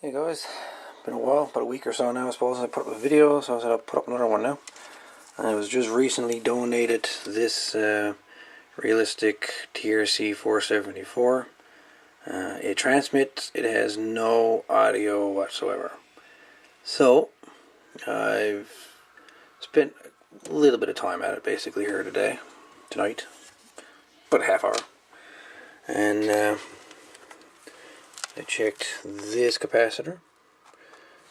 Hey guys, been a while, about a week or so now I suppose. I put up a video, so I said I'll put up another one now. I was just recently donated this realistic TRC-424. It transmits, it has no audio whatsoever. So, I've spent a little bit of time at it basically here tonight, about a half hour. And I checked this capacitor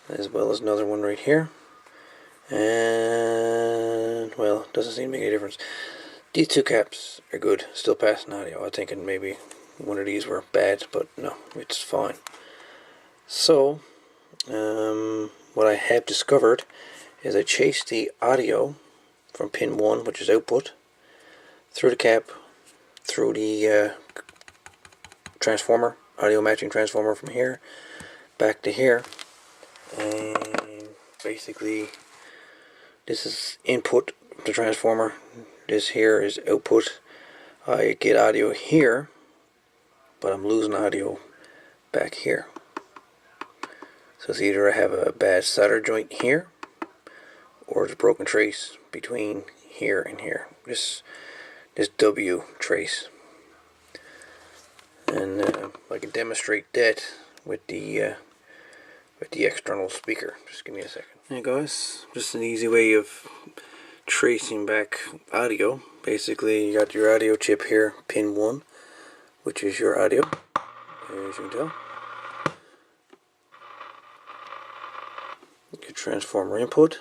as well as another one right here, and well, it doesn't seem to make any difference. These two caps are good, still passing audio. I was thinking maybe one of these were bad, but no, it's fine. So what I have discovered is I chased the audio from pin 1, which is output, through the cap, through the transformer, audio matching transformer from here back to here, and basically this is input to transformer, this here is output. I get audio here, but I'm losing audio back here. So it's either I have a bad solder joint here, or it's a broken trace between here and here, this W trace. And I can demonstrate that with the external speaker. Just give me a second. Hey guys, just an easy way of tracing back audio. Basically, you got your audio chip here, pin 1, which is your audio, as you can tell. Your transformer input,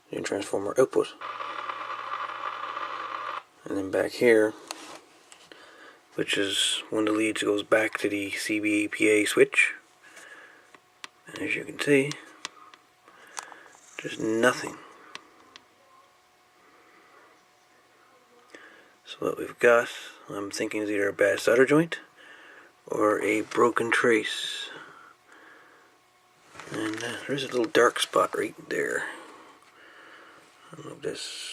your transformer output, and then back here, which is one of the leads goes back to the CBPA switch. And as you can see, there's nothing. So what we've got, I'm thinking, is either a bad solder joint or a broken trace. And there's a little dark spot right there. I don't know if this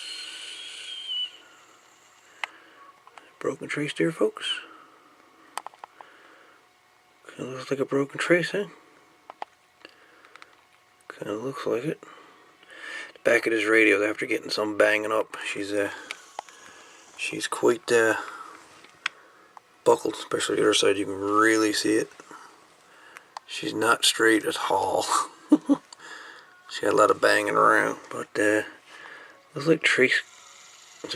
broken trace there, folks. Kind of looks like a broken trace, eh? Kind of looks like it. The back of this radio, after getting some banging up, she's quite buckled, especially the other side. You can really see it. She's not straight at all. She had a lot of banging around, but looks like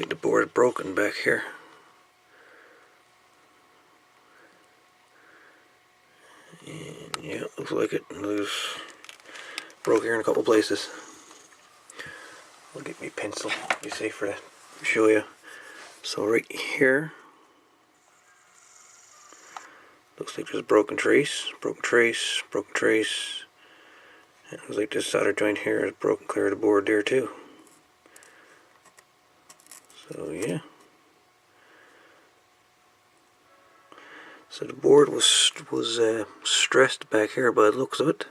the board is broken back here. And yeah, looks like it. It broke here in a couple places. I'll get me pencil, be safer to show you. So right here, looks like there's a broken trace, broken trace, broken trace. And it looks like this solder joint here is broken clear of the board there too. So yeah. So the board was stressed back here by the looks of it.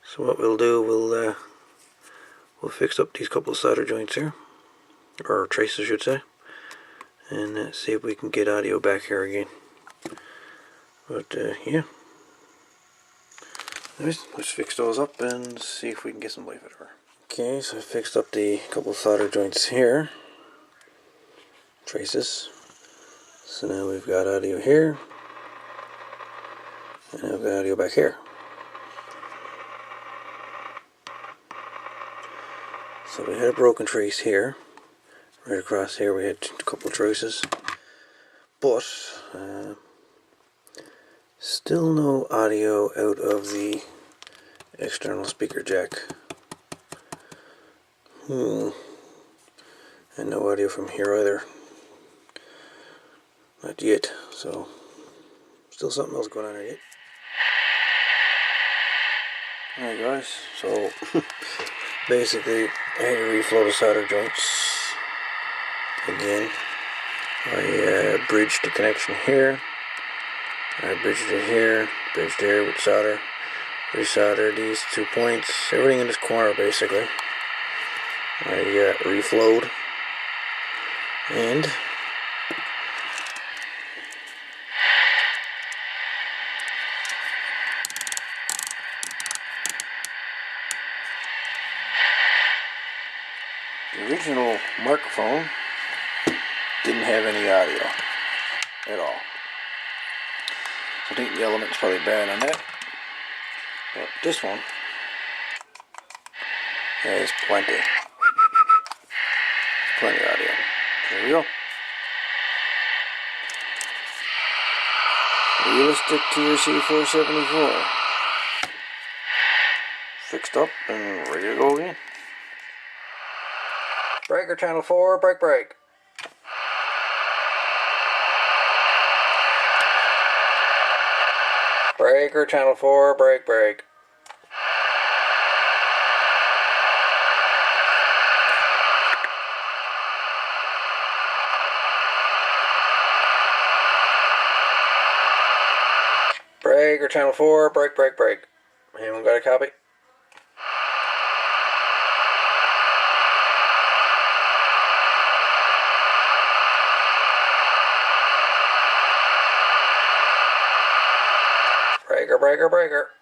So what we'll do, we'll fix up these couple of solder joints here, or traces I should say, and see if we can get audio back here again. But yeah. Anyways, let's fix those up and see if we can get some life out of her. Okay, so I fixed up the couple of solder joints here, traces. So now we've got audio here, and I've got audio back here. So we had a broken trace here, right across here we had a couple of traces, but still no audio out of the external speaker jack. And no audio from here either. Not yet, so still something else going on here yet. Alright guys, so basically I had to reflow the solder joints again. I bridged the connection here, I bridged it here, bridged here with solder, resoldered these 2 points, everything in this corner basically. I reflowed, and The original microphone didn't have any audio at all. I think the element's probably bad on that. But this one has plenty of audio. Here we go. Realistic TRC-424. Fixed up and ready to go again. Breaker channel 4, break. Breaker channel 4, break. Breaker channel 4, break. Anyone got a copy? Breaker.